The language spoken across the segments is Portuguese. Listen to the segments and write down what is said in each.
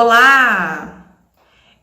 Olá!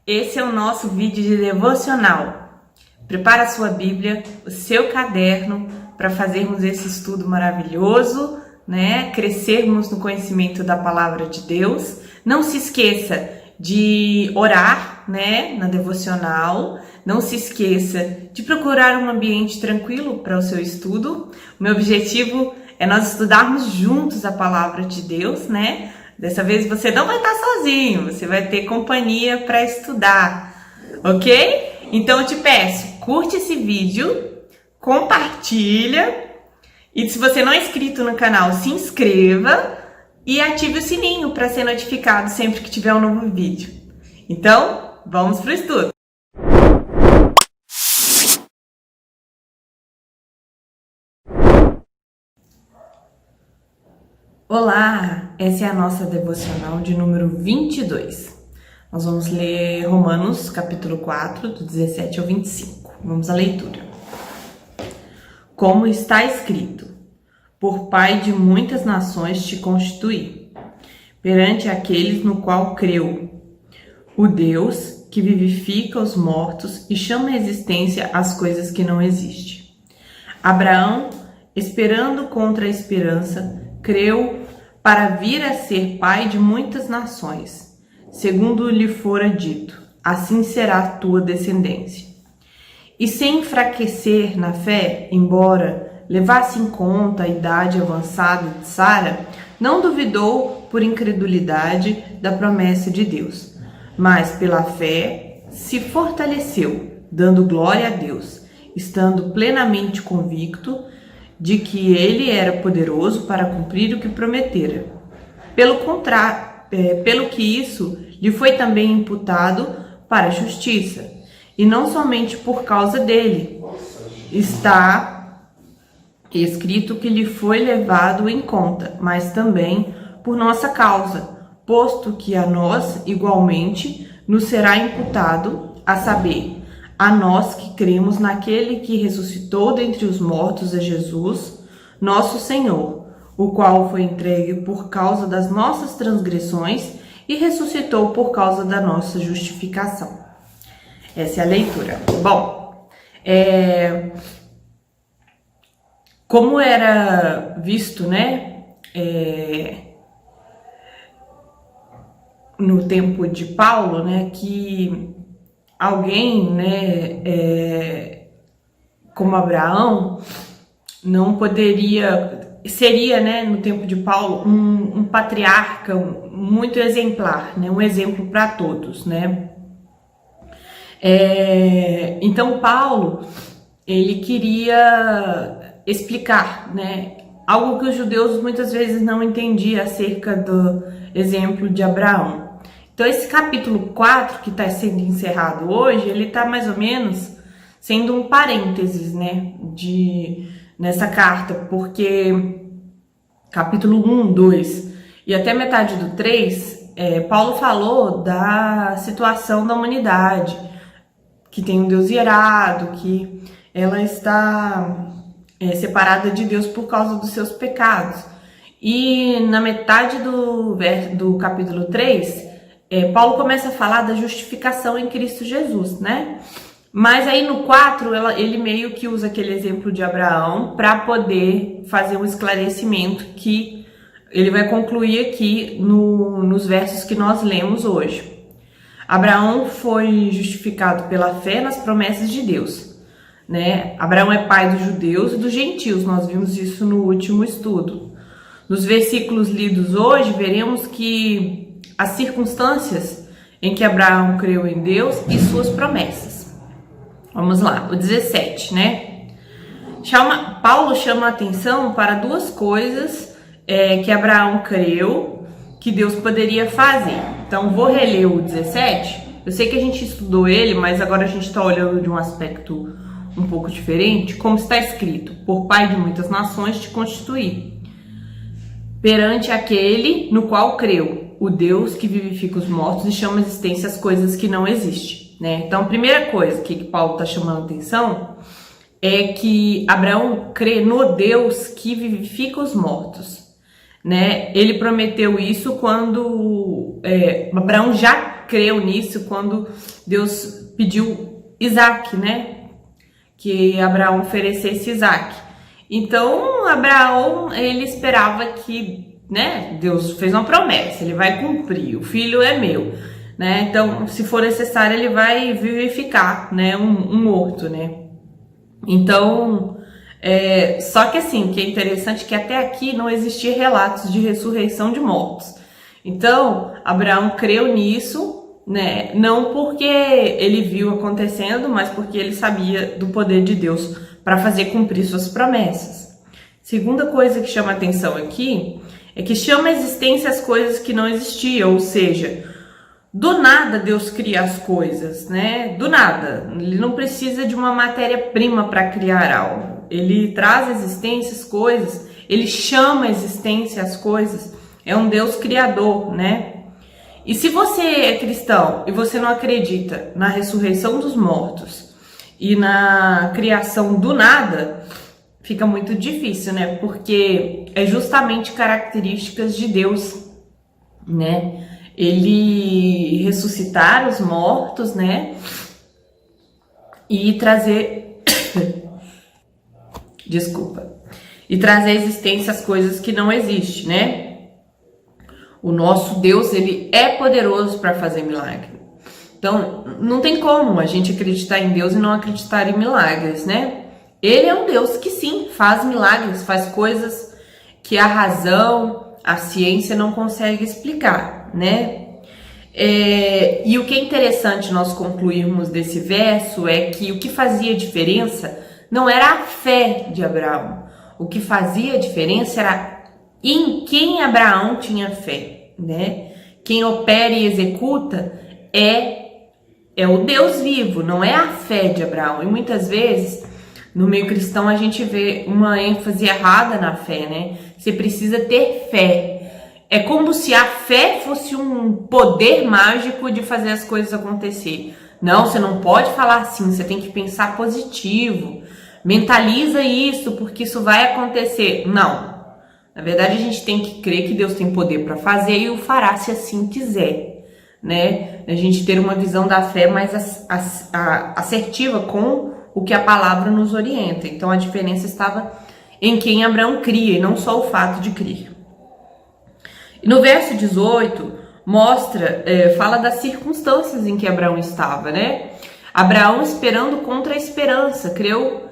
Esse é o nosso vídeo de devocional. Prepara a sua Bíblia, o seu caderno para fazermos esse estudo maravilhoso, né? Crescermos no conhecimento da palavra de Deus. Não se esqueça de orar, né, na devocional. Não se esqueça de procurar um ambiente tranquilo para o seu estudo. O meu objetivo é nós estudarmos juntos a palavra de Deus, né? Dessa vez você não vai estar sozinho, você vai ter companhia para estudar, ok? Então eu te peço, curte esse vídeo, compartilha e se você não é inscrito no canal, se inscreva e ative o sininho para ser notificado sempre que tiver um novo vídeo. Então, vamos para o estudo! Olá, essa é a nossa devocional de número 22. Nós vamos ler Romanos, capítulo 4, do 17 ao 25. Vamos à leitura. Como está escrito: por pai de muitas nações te constituí, perante aqueles no qual creu, o Deus que vivifica os mortos e chama à existência as coisas que não existem. Abraão, esperando contra a esperança, creu para vir a ser pai de muitas nações, segundo lhe fora dito, assim será a tua descendência. E sem enfraquecer na fé, embora levasse em conta a idade avançada de Sara, não duvidou por incredulidade da promessa de Deus, mas pela fé se fortaleceu, dando glória a Deus, estando plenamente convicto de que ele era poderoso para cumprir o que prometera. Pelo que isso lhe foi também imputado para a justiça, e não somente por causa dele. Está escrito que lhe foi levado em conta, mas também por nossa causa, posto que a nós igualmente nos será imputado, a saber, a nós que cremos naquele que ressuscitou dentre os mortos a Jesus, nosso Senhor, o qual foi entregue por causa das nossas transgressões e ressuscitou por causa da nossa justificação. Essa é a leitura. Bom, como era visto, né, no tempo de Paulo, né, que alguém, né, como Abraão, não poderia, seria, né, no tempo de Paulo, um patriarca muito exemplar, né, um exemplo para todos, né. Então Paulo, ele queria explicar, né, algo que os judeus muitas vezes não entendiam acerca do exemplo de Abraão. Então esse capítulo 4 que está sendo encerrado hoje, ele está mais ou menos sendo um parênteses, né, nessa carta, porque capítulo 1, 2 e até metade do 3, Paulo falou da situação da humanidade, que tem um Deus irado, que ela está separada de Deus por causa dos seus pecados. E na metade do capítulo 3, Paulo começa a falar da justificação em Cristo Jesus, né? Mas aí no 4, ele meio que usa aquele exemplo de Abraão para poder fazer um esclarecimento que ele vai concluir aqui nos versos que nós lemos hoje. Abraão foi justificado pela fé nas promessas de Deus, né? Abraão é pai dos judeus e dos gentios, nós vimos isso no último estudo. Nos versículos lidos hoje, veremos que as circunstâncias em que Abraão creu em Deus e suas promessas. Vamos lá, o 17, né? Paulo chama a atenção para duas coisas que Abraão creu que Deus poderia fazer. Então, vou reler o 17. Eu sei que a gente estudou ele, mas agora a gente está olhando de um aspecto um pouco diferente. Como está escrito: por pai de muitas nações te constituí, perante aquele no qual creu, o Deus que vivifica os mortos e chama à existência as coisas que não existem, né? Então, a primeira coisa que Paulo está chamando a atenção é que Abraão crê no Deus que vivifica os mortos, né? Ele prometeu isso quando Abraão já creu nisso, quando Deus pediu Isaac, né? Que Abraão oferecesse Isaac. Então, Abraão, ele esperava que, né? Deus fez uma promessa, ele vai cumprir, o filho é meu, né? Então, se for necessário, ele vai vivificar, né? Um morto, né? Então, só que assim, que é interessante que até aqui não existia relatos de ressurreição de mortos. Então, Abraão creu nisso, né? Não porque ele viu acontecendo, mas porque ele sabia do poder de Deus para fazer cumprir suas promessas. Segunda coisa que chama atenção aqui é que chama a existência as coisas que não existiam, ou seja, do nada Deus cria as coisas, né? Do nada. Ele não precisa de uma matéria-prima para criar algo. Ele traz à existência as coisas, ele chama a existência as coisas. É um Deus criador, né? E se você é cristão e você não acredita na ressurreição dos mortos e na criação do nada, fica muito difícil, né? Porque é justamente características de Deus, né? Ele ressuscitar os mortos, né? E trazer... Desculpa. E trazer à existência as coisas que não existem, né? O nosso Deus, ele é poderoso para fazer milagre. Então, não tem como a gente acreditar em Deus e não acreditar em milagres, né? Ele é um Deus que sim, faz milagres, faz coisas que a razão, a ciência não consegue explicar, né? E o que é interessante nós concluirmos desse verso é que o que fazia diferença não era a fé de Abraão. O que fazia diferença era em quem Abraão tinha fé, né? Quem opera e executa é o Deus vivo, não é a fé de Abraão. E muitas vezes, no meio cristão, a gente vê uma ênfase errada na fé, né? Você precisa ter fé. É como se a fé fosse um poder mágico de fazer as coisas acontecer. Não, você não pode falar assim, você tem que pensar positivo. Mentaliza isso, porque isso vai acontecer. Não. Na verdade, a gente tem que crer que Deus tem poder para fazer e o fará se assim quiser, né? A gente ter uma visão da fé mais assertiva com o que a palavra nos orienta. Então, a diferença estava em quem Abraão cria e não só o fato de crer. E no verso 18, fala das circunstâncias em que Abraão estava, né? Abraão esperando contra a esperança, creu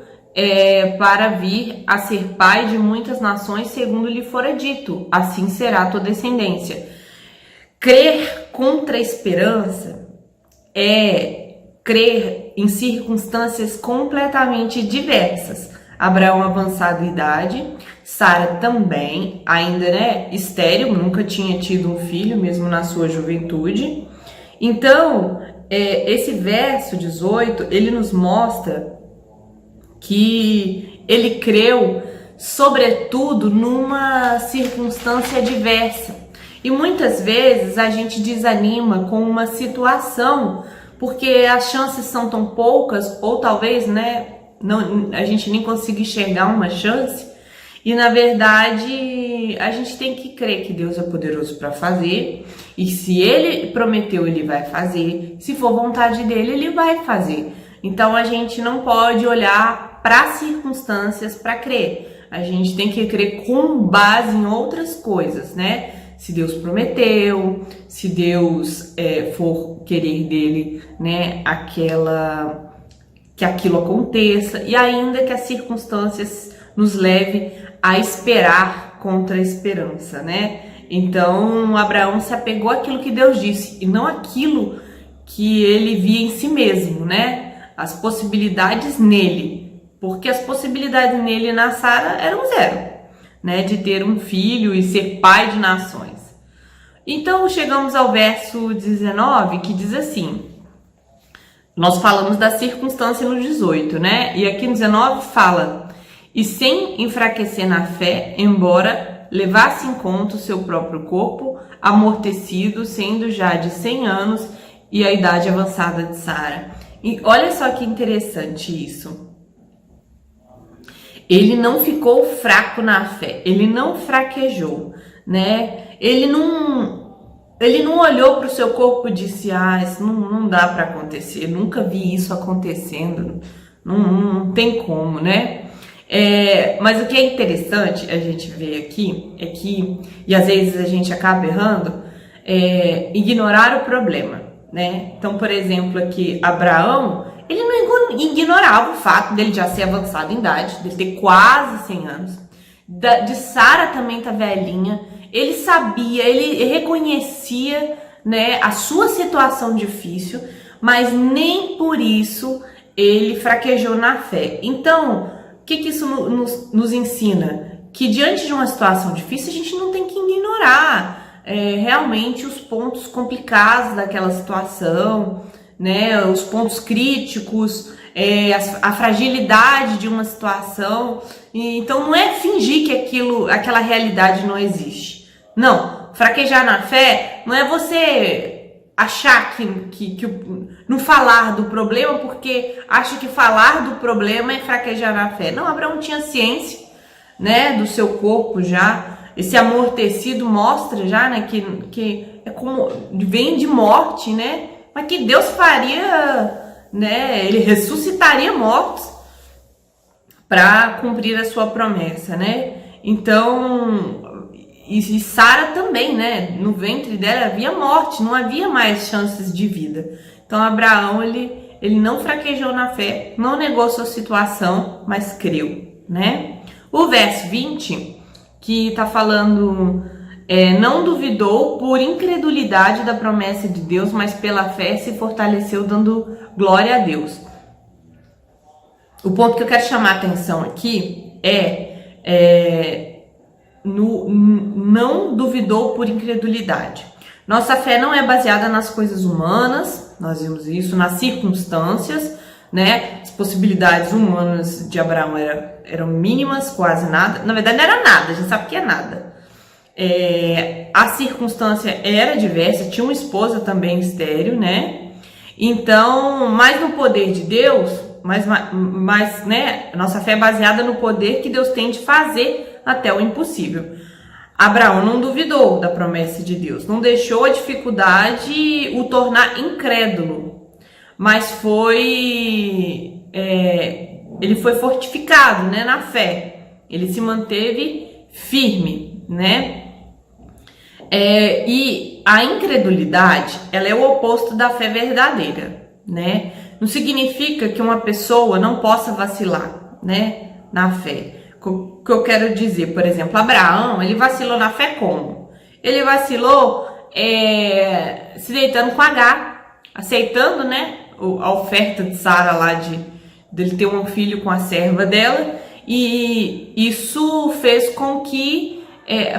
para vir a ser pai de muitas nações, segundo lhe fora dito, assim será a tua descendência. Crer contra a esperança é crer em circunstâncias completamente diversas. Abraão avançado em idade, Sara também, ainda, né, estéril, nunca tinha tido um filho, mesmo na sua juventude. Então, esse verso 18, ele nos mostra que ele creu, sobretudo, numa circunstância diversa. E muitas vezes a gente desanima com uma situação, porque as chances são tão poucas, ou talvez, né, a gente nem consiga enxergar uma chance. E na verdade, a gente tem que crer que Deus é poderoso para fazer. E se ele prometeu, ele vai fazer. Se for vontade dele, ele vai fazer. Então a gente não pode olhar para as circunstâncias para crer. A gente tem que crer com base em outras coisas, né? Se Deus prometeu, se Deus for querer dele, né, que aquilo aconteça, e ainda que as circunstâncias nos levem a esperar contra a esperança, né? Então Abraão se apegou àquilo que Deus disse e não àquilo que ele via em si mesmo, né? As possibilidades nele, porque as possibilidades nele e na Sara eram zero, né? De ter um filho e ser pai de nações. Então chegamos ao verso 19, que diz assim, nós falamos da circunstância no 18, né? E aqui no 19 fala, e sem enfraquecer na fé, embora levasse em conta o seu próprio corpo, amortecido, sendo já de 100 anos e a idade avançada de Sara. E olha só que interessante isso. Ele não ficou fraco na fé, ele não fraquejou, né? Ele não olhou para o seu corpo e disse, isso não dá para acontecer, nunca vi isso acontecendo, não tem como, né? Mas o que é interessante a gente ver aqui é que, e às vezes a gente acaba errando, ignorar o problema, né? Então, por exemplo, aqui, Abraão, ele não ignorava o fato dele já ser avançado em idade, dele ter quase 100 anos, de Sara também tá velhinha, ele sabia, ele reconhecia, né, a sua situação difícil, mas nem por isso ele fraquejou na fé. Então, o que isso nos ensina? Que diante de uma situação difícil, a gente não tem que ignorar realmente os pontos complicados daquela situação, né, os pontos críticos, a fragilidade de uma situação. Então não é fingir que aquela realidade não existe. Não, fraquejar na fé não é você achar que não falar do problema porque acha que falar do problema é fraquejar na fé. Não, Abraão tinha ciência, né, do seu corpo já. Esse amortecido mostra já, né, que é como vem de morte, né, mas que Deus faria, né, ele ressuscitaria mortos para cumprir a sua promessa, né? Então, e Sara também, né? No ventre dela havia morte, não havia mais chances de vida. Então, Abraão, ele não fraquejou na fé, não negou sua situação, mas creu, né? O verso 20, que tá falando, não duvidou por incredulidade da promessa de Deus, mas pela fé se fortaleceu dando glória a Deus. O ponto que eu quero chamar a atenção aqui não duvidou por incredulidade. Nossa fé não é baseada nas coisas humanas, nós vimos isso, nas circunstâncias, né? As possibilidades humanas de Abraão eram mínimas, quase nada. Na verdade, não era nada, a gente sabe que é nada. A circunstância era diversa, tinha uma esposa também estéril, né? Então, mais no poder de Deus, mas né, nossa fé é baseada no poder que Deus tem de fazer até o impossível. Abraão não duvidou da promessa de Deus, não deixou a dificuldade o tornar incrédulo, mas ele foi fortificado, né, na fé, ele se manteve firme, né? E a incredulidade, ela é o oposto da fé verdadeira, né? Não significa que uma pessoa não possa vacilar, né, na fé. O que eu quero dizer, por exemplo, Abraão, ele vacilou na fé como? Ele vacilou se deitando com Agar, aceitando, né, a oferta de Sara lá dele ter um filho com a serva dela, e isso fez com que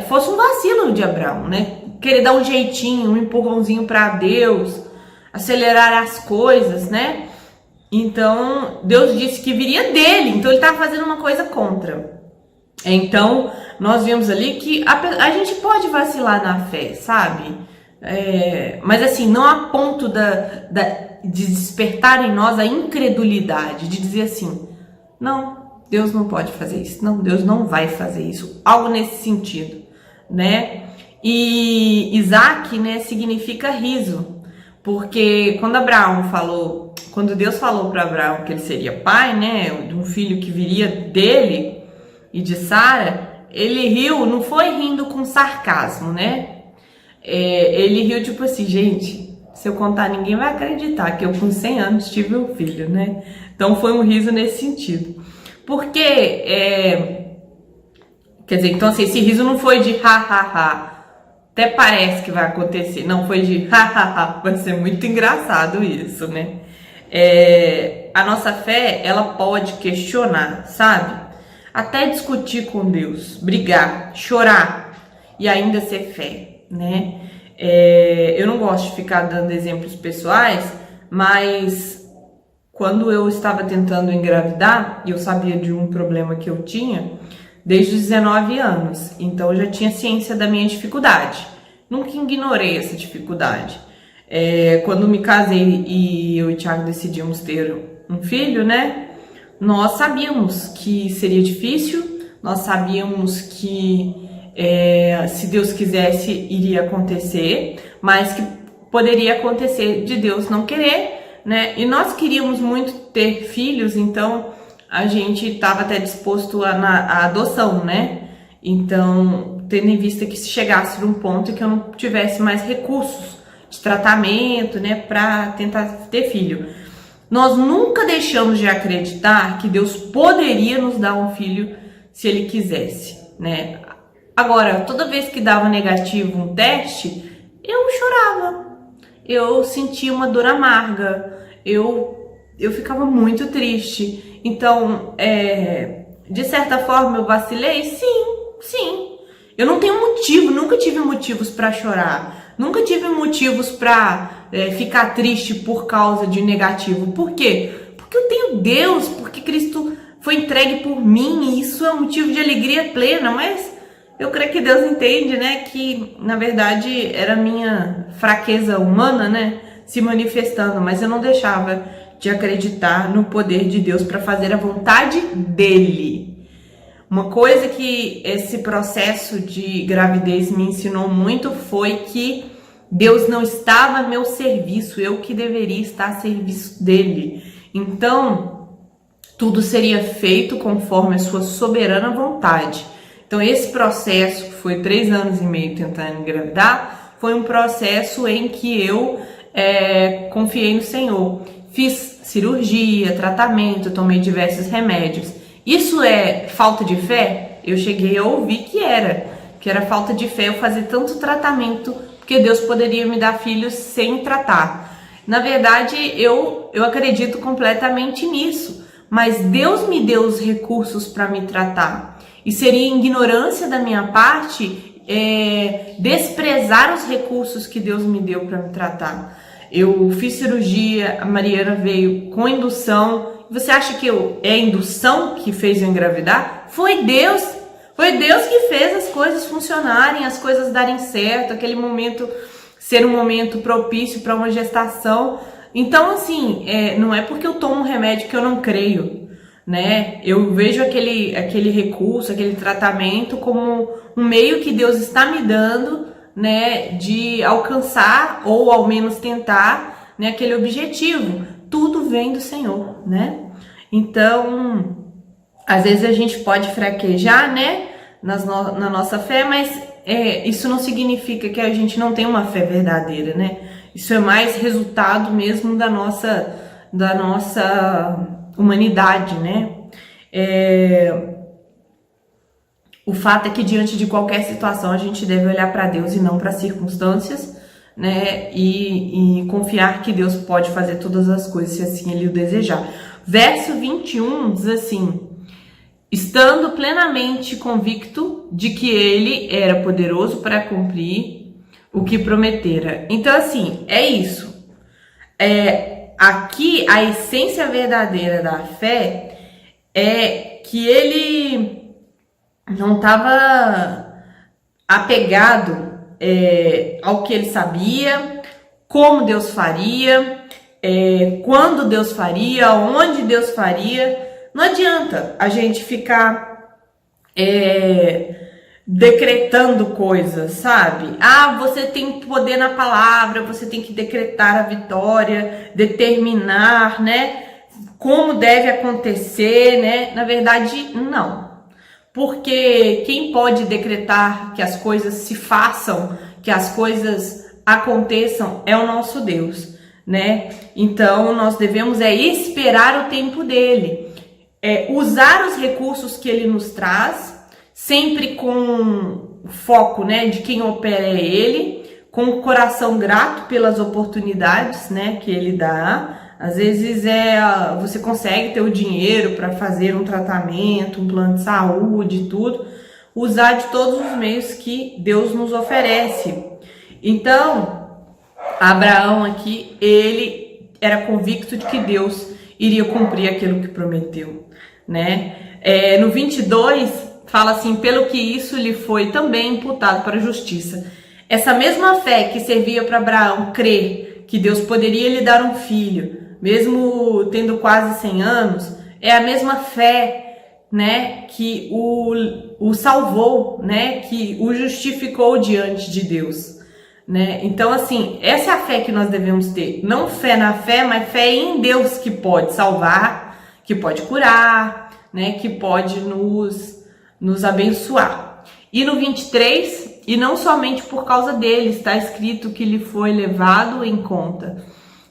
fosse um vacilo de Abraão, né? Querer dar um jeitinho, um empurrãozinho para Deus, acelerar as coisas, né? Então, Deus disse que viria dele, então ele estava fazendo uma coisa contra. Então, nós vimos ali que a gente pode vacilar na fé, sabe? Mas assim, não a ponto de despertar em nós a incredulidade, de dizer assim, não, Deus não pode fazer isso, não, Deus não vai fazer isso, algo nesse sentido, né? E Isaac, né, significa riso, porque quando Deus falou para Abraão que ele seria pai, né, de um filho que viria dele e de Sara, ele riu, não foi rindo com sarcasmo, né? Ele riu tipo assim, gente, se eu contar ninguém vai acreditar que eu com 100 anos tive um filho, né? Então foi um riso nesse sentido. Porque, quer dizer, então assim, esse riso não foi de ha, ha, ha, até parece que vai acontecer, não, foi de ha, ha, ha, vai ser muito engraçado isso, né? A nossa fé, ela pode questionar, sabe? Até discutir com Deus, brigar, chorar e ainda ser fé, né? Eu não gosto de ficar dando exemplos pessoais, mas quando eu estava tentando engravidar, eu sabia de um problema que eu tinha desde os 19 anos, então eu já tinha ciência da minha dificuldade. Nunca ignorei essa dificuldade. Quando me casei e eu e o Thiago decidimos ter um filho, né? Nós sabíamos que seria difícil, nós sabíamos que se Deus quisesse, iria acontecer, mas que poderia acontecer de Deus não querer, né? E nós queríamos muito ter filhos, então a gente estava até disposto à adoção, né? Então, tendo em vista que se chegasse num ponto que eu não tivesse mais recursos de tratamento, né, para tentar ter filho. Nós nunca deixamos de acreditar que Deus poderia nos dar um filho se Ele quisesse, né? Agora, toda vez que dava negativo um teste, eu chorava, eu sentia uma dor amarga, eu ficava muito triste. Então, de certa forma, eu vacilei? Sim. Eu não tenho motivo, nunca tive motivos para chorar, nunca tive motivos para ficar triste por causa de negativo. Por quê? Porque eu tenho Deus, porque Cristo foi entregue por mim, e isso é um motivo de alegria plena. Mas eu creio que Deus entende, né, que na verdade era a minha fraqueza humana, né, se manifestando, mas eu não deixava de acreditar no poder de Deus para fazer a vontade dele. Uma coisa que esse processo de gravidez me ensinou muito foi que Deus não estava a meu serviço, eu que deveria estar a serviço dele. Então, tudo seria feito conforme a sua soberana vontade. Então, esse processo, que foi 3 anos e meio tentando engravidar, foi um processo em que eu confiei no Senhor. Fiz cirurgia, tratamento, tomei diversos remédios. Isso é falta de fé? Eu cheguei a ouvir que era falta de fé eu fazer tanto tratamento, porque Deus poderia me dar filhos sem tratar. Na verdade, eu acredito completamente nisso, mas Deus me deu os recursos para me tratar. E seria ignorância da minha parte desprezar os recursos que Deus me deu para me tratar. Eu fiz cirurgia, a Mariana veio com indução. Você acha que é a indução que fez eu engravidar? Foi Deus que fez as coisas funcionarem, as coisas darem certo, aquele momento ser um momento propício para uma gestação. Então, assim, não é porque eu tomo um remédio que eu não creio, né? Eu vejo aquele recurso, aquele tratamento como um meio que Deus está me dando, né, de alcançar ou ao menos tentar, né, aquele objetivo. Tudo vem do Senhor, né? Então, às vezes a gente pode fraquejar, né, na nossa fé, mas isso não significa que a gente não tem uma fé verdadeira, né? Isso é mais resultado mesmo da nossa humanidade, né? O fato é que diante de qualquer situação a gente deve olhar para Deus e não para as circunstâncias, né? E confiar que Deus pode fazer todas as coisas se assim Ele o desejar. Verso 21 diz assim: estando plenamente convicto de que Ele era poderoso para cumprir o que prometera. Então, assim, é isso. Aqui a essência verdadeira da fé é que ele não estava apegado ao que ele sabia, como Deus faria, quando Deus faria, onde Deus faria. Não adianta a gente ficar decretando coisas, sabe? Você tem poder na palavra, você tem que decretar a vitória, determinar, né, como deve acontecer, né? Na verdade, não. Porque quem pode decretar que as coisas se façam, que as coisas aconteçam, é o nosso Deus, né? Então, nós devemos esperar o tempo dele, usar os recursos que ele nos traz, sempre com foco, né, de quem opera é ele, com o coração grato pelas oportunidades, né, que ele dá. Às vezes você consegue ter o dinheiro para fazer um tratamento, um plano de saúde, tudo, usar de todos os meios que Deus nos oferece. Então, Abraão aqui, ele era convicto de que Deus iria cumprir aquilo que prometeu, né? No 22, fala assim: pelo que isso lhe foi também imputado para a justiça. Essa mesma fé que servia para Abraão crer que Deus poderia lhe dar um filho, mesmo tendo quase 100 anos, é a mesma fé né, que o salvou, né, que o justificou diante de Deus, né? Então, assim, essa é a fé que nós devemos ter. Não fé na fé, mas fé em Deus, que pode salvar, que pode curar, né, que pode nos abençoar. E no 23, e não somente por causa dele, está escrito que ele foi levado em conta.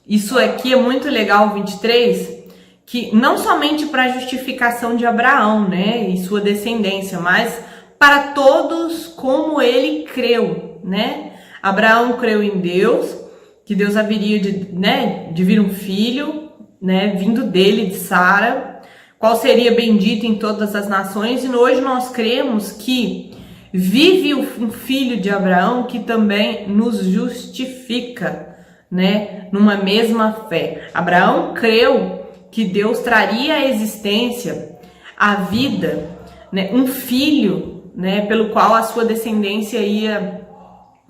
Isso aqui é muito legal, o 23, que não somente para a justificação de Abraão, né, e sua descendência, mas para todos como ele creu, né? Abraão creu em Deus, que Deus haveria de vir um filho, né, vindo dele, de Sara, qual seria bendito em todas as nações, e hoje nós cremos que vive um filho de Abraão que também nos justifica, né, numa mesma fé. Abraão creu que Deus traria à existência, à vida, né, um filho, né, pelo qual a sua descendência ia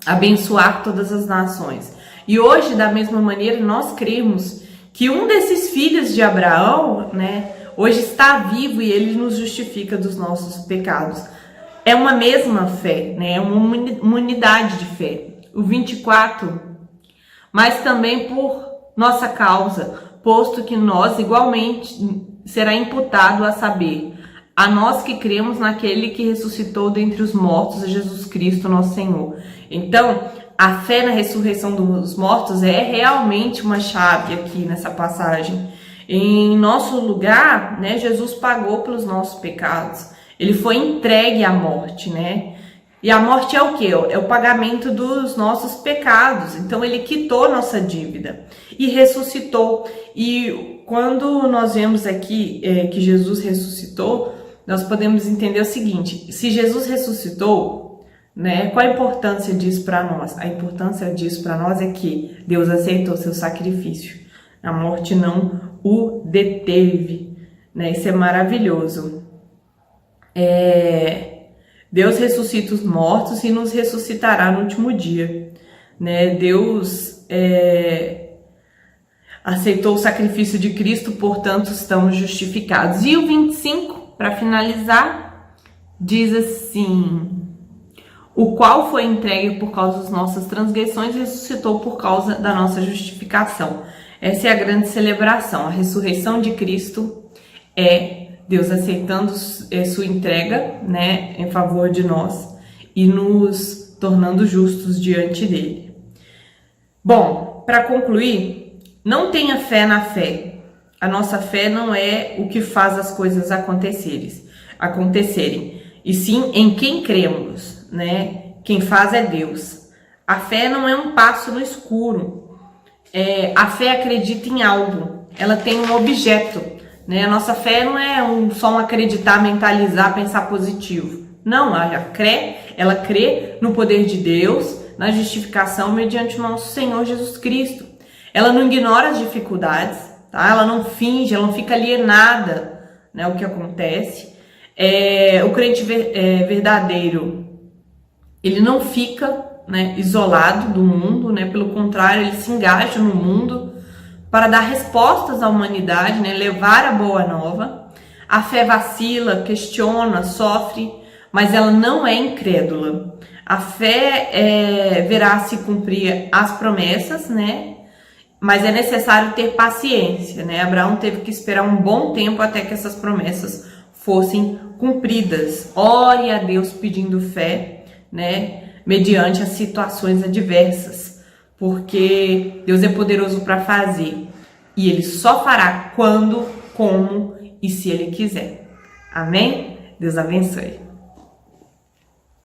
abençoar todas as nações. E hoje, da mesma maneira, nós cremos que um desses filhos de Abraão, né, hoje está vivo e ele nos justifica dos nossos pecados. É uma mesma fé, né, é uma unidade de fé. O 24, mas também por nossa causa, posto que nós igualmente será imputado a saber, a nós que cremos naquele que ressuscitou dentre os mortos, Jesus Cristo, nosso Senhor. Então, a fé na ressurreição dos mortos é realmente uma chave aqui nessa passagem. Em nosso lugar, né, Jesus pagou pelos nossos pecados. Ele foi entregue à morte, né? E a morte é o quê? É o pagamento dos nossos pecados. Então, ele quitou nossa dívida e ressuscitou. E quando nós vemos aqui que Jesus ressuscitou, nós podemos entender o seguinte: se Jesus ressuscitou, né, qual a importância disso para nós? A importância disso para nós é que Deus aceitou seu sacrifício. A morte não o deteve, né? Isso é maravilhoso. Deus ressuscita os mortos e nos ressuscitará no último dia, né? Deus aceitou o sacrifício de Cristo, portanto estamos justificados. E o 25, para finalizar, diz assim: o qual foi entregue por causa das nossas transgressões e ressuscitou por causa da nossa justificação. Essa é a grande celebração. A ressurreição de Cristo é Deus aceitando sua entrega, né, em favor de nós e nos tornando justos diante dele. Bom, para concluir, não tenha fé na fé. A nossa fé não é o que faz as coisas acontecerem, e sim em quem cremos, né? Quem faz é Deus. A fé não é um passo no escuro. A fé acredita em algo, ela tem um objeto, né? A nossa fé não é só um acreditar, mentalizar, pensar positivo. Não, ela crê no poder de Deus, na justificação mediante o nosso Senhor Jesus Cristo. Ela não ignora as dificuldades, tá? Ela não finge, ela não fica alienada, né, o que acontece. O crente verdadeiro, ele não fica, né, isolado do mundo, né? Pelo contrário, ele se engaja no mundo para dar respostas à humanidade, né? Levar a boa nova. A fé vacila, questiona, sofre, mas ela não é incrédula. A fé verá se cumprir as promessas, né? Mas é necessário ter paciência, né? Abraão teve que esperar um bom tempo até que essas promessas fossem cumpridas. Ore a Deus pedindo fé, né? Mediante as situações adversas, porque Deus é poderoso para fazer e Ele só fará quando, como e se Ele quiser. Amém? Deus abençoe.